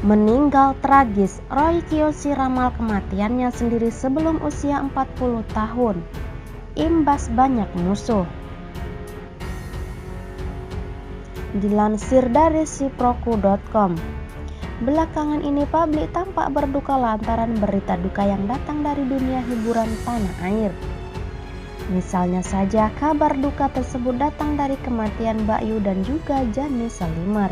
Meninggal tragis, Roy Kiyoshi ramal kematiannya sendiri sebelum usia 40 tahun. Imbas banyak musuh. Dilansir dari siproku.com, belakangan ini publik tampak berduka lantaran berita duka yang datang dari dunia hiburan tanah air. Misalnya saja kabar duka tersebut datang dari kematian Mbak Yu dan juga Jani Salimer.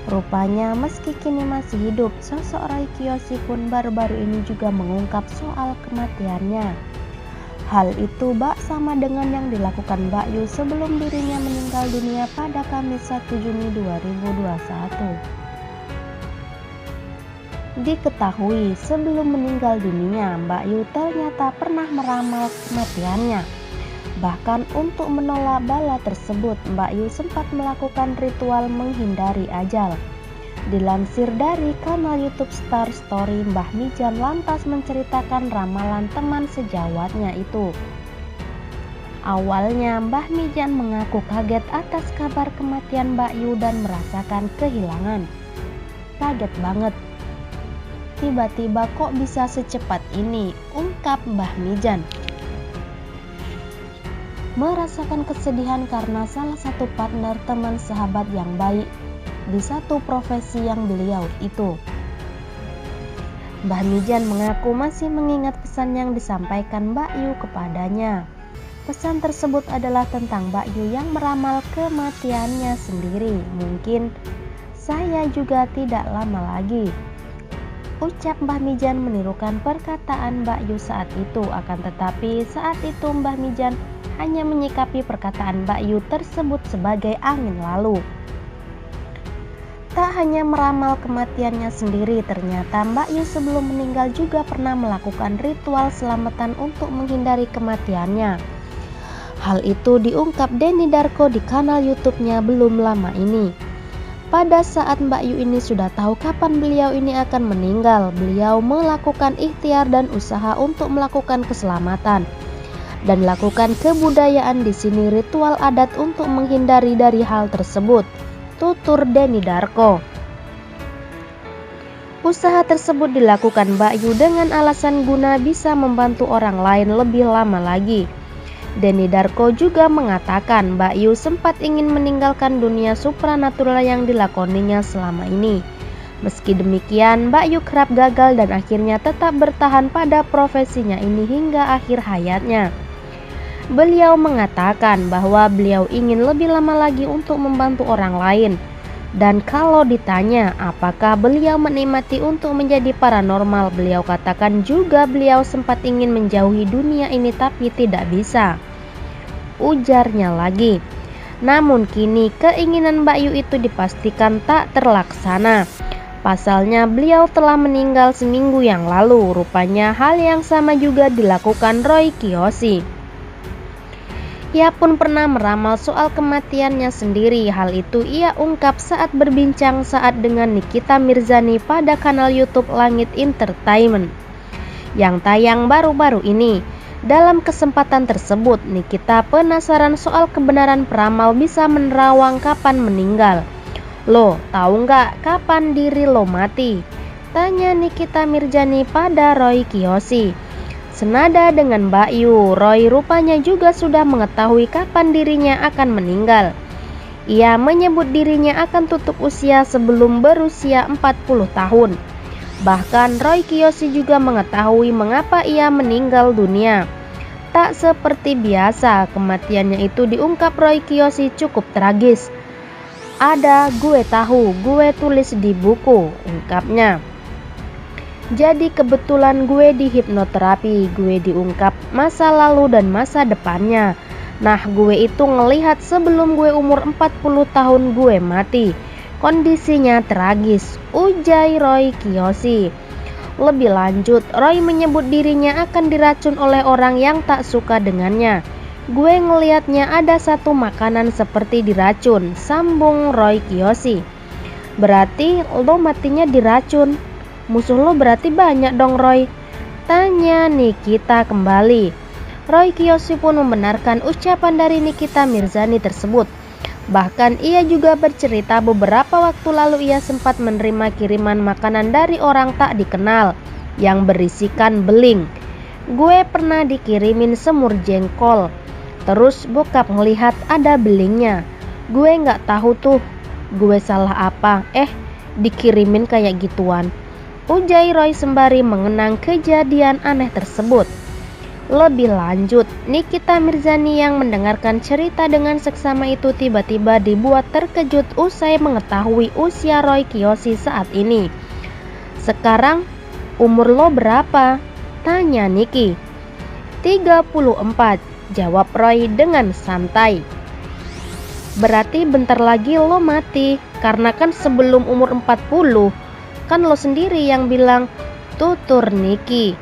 Rupanya meski kini masih hidup, sosok Roy Kiyoshi pun baru-baru ini juga mengungkap soal kematiannya. Hal itu bak sama dengan yang dilakukan Mbak Yu sebelum dirinya meninggal dunia pada Kamis 1 Juni 2021. Diketahui sebelum meninggal dunia, Mbak Yu ternyata pernah meramal kematiannya. Bahkan untuk menolak bala tersebut, Mbak Yu sempat melakukan ritual menghindari ajal. Dilansir dari kanal YouTube Star Story, Mbah Mijan lantas menceritakan ramalan teman sejawatnya itu. Awalnya Mbah Mijan mengaku kaget atas kabar kematian Mbak Yu dan merasakan kehilangan. Kaget banget. Tiba-tiba kok bisa secepat ini, ungkap Mbah Mijan. Merasakan kesedihan karena salah satu partner teman sahabat yang baik di satu profesi yang beliau itu. Mbah Mijan mengaku masih mengingat pesan yang disampaikan Mbak Yu kepadanya. Pesan tersebut adalah tentang Mbak Yu yang meramal kematiannya sendiri. Mungkin saya juga tidak lama lagi, ucap Mbah Mijan menirukan perkataan Mbak Yu saat itu. Akan tetapi saat itu Mbah Mijan hanya menyikapi perkataan Mbak Yu tersebut sebagai angin lalu. Tak hanya meramal kematiannya sendiri, ternyata Mbak Yu sebelum meninggal juga pernah melakukan ritual selamatan untuk menghindari kematiannya. Hal itu diungkap Denny Darko di kanal YouTube-nya belum lama ini. Pada saat Mbak Yu ini sudah tahu kapan beliau ini akan meninggal, beliau melakukan ikhtiar dan usaha untuk melakukan keselamatan dan lakukan kebudayaan di sini, ritual adat untuk menghindari dari hal tersebut, tutur Denny Darko. Usaha tersebut dilakukan Mbak Yu dengan alasan guna bisa membantu orang lain lebih lama lagi. Denny Darko juga mengatakan Mbak Yu sempat ingin meninggalkan dunia supranatural yang dilakoninya selama ini. Meski demikian, Mbak Yu kerap gagal dan akhirnya tetap bertahan pada profesinya ini hingga akhir hayatnya. Beliau mengatakan bahwa beliau ingin lebih lama lagi untuk membantu orang lain. Dan kalau ditanya apakah beliau menikmati untuk menjadi paranormal, beliau katakan juga beliau sempat ingin menjauhi dunia ini tapi tidak bisa, ujarnya lagi. Namun kini keinginan Mbak Yu itu dipastikan tak terlaksana. Pasalnya beliau telah meninggal seminggu yang lalu. Rupanya hal yang sama juga dilakukan Roy Kiyoshi. Ia pun pernah meramal soal kematiannya sendiri. Hal itu ia ungkap saat berbincang dengan Nikita Mirzani pada kanal YouTube Langit Entertainment yang tayang baru-baru ini. Dalam kesempatan tersebut, Nikita penasaran soal kebenaran peramal bisa menerawang kapan meninggal. "Lo tahu nggak kapan diri lo mati?" tanya Nikita Mirzani pada Roy Kiyoshi. Senada dengan Mbak Yu, Roy rupanya juga sudah mengetahui kapan dirinya akan meninggal. Ia menyebut dirinya akan tutup usia sebelum berusia 40 tahun. Bahkan Roy Kiyoshi juga mengetahui mengapa ia meninggal dunia. Tak seperti biasa, kematiannya itu diungkap Roy Kiyoshi cukup tragis. "Ada gue tahu, gue tulis di buku," ungkapnya. "Jadi kebetulan gue di hipnoterapi, gue diungkap masa lalu dan masa depannya. Nah, gue itu ngelihat sebelum gue umur 40 tahun gue mati. Kondisinya tragis," ujar Roy Kiyoshi. Lebih lanjut, Roy menyebut dirinya akan diracun oleh orang yang tak suka dengannya. "Gue ngelihatnya ada satu makanan seperti diracun," sambung Roy Kiyoshi. "Berarti lo matinya diracun? Musuh lo berarti banyak dong, Roy?" tanya Nikita kembali. Roy Kiyoshi pun membenarkan ucapan dari Nikita Mirzani tersebut. Bahkan ia juga bercerita beberapa waktu lalu ia sempat menerima kiriman makanan dari orang tak dikenal yang berisikan beling. Gue pernah dikirimin semur jengkol. Terus bokap ngelihat ada belingnya. Gue nggak tahu tuh gue salah apa. Dikirimin kayak gituan, ujar Roy sembari mengenang kejadian aneh tersebut. Lebih lanjut, Nikita Mirzani yang mendengarkan cerita dengan seksama itu tiba-tiba dibuat terkejut usai mengetahui usia Roy Kiyoshi saat ini. "Sekarang umur lo berapa?" tanya Niki. 34, jawab Roy dengan santai. "Berarti bentar lagi lo mati, karena kan sebelum umur 40, kan lo sendiri yang bilang," tutur Niki.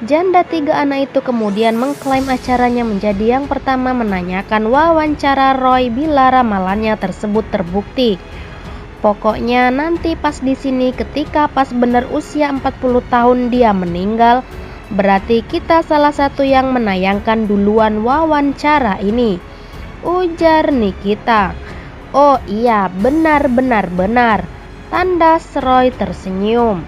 Janda 3 anak itu kemudian mengklaim acaranya menjadi yang pertama menanyakan wawancara Roy bila ramalannya tersebut terbukti. "Pokoknya nanti pas di sini ketika pas bener usia 40 tahun dia meninggal, berarti kita salah satu yang menayangkan duluan wawancara ini," ujar Nikita. "Oh iya, benar, tandas Roy tersenyum.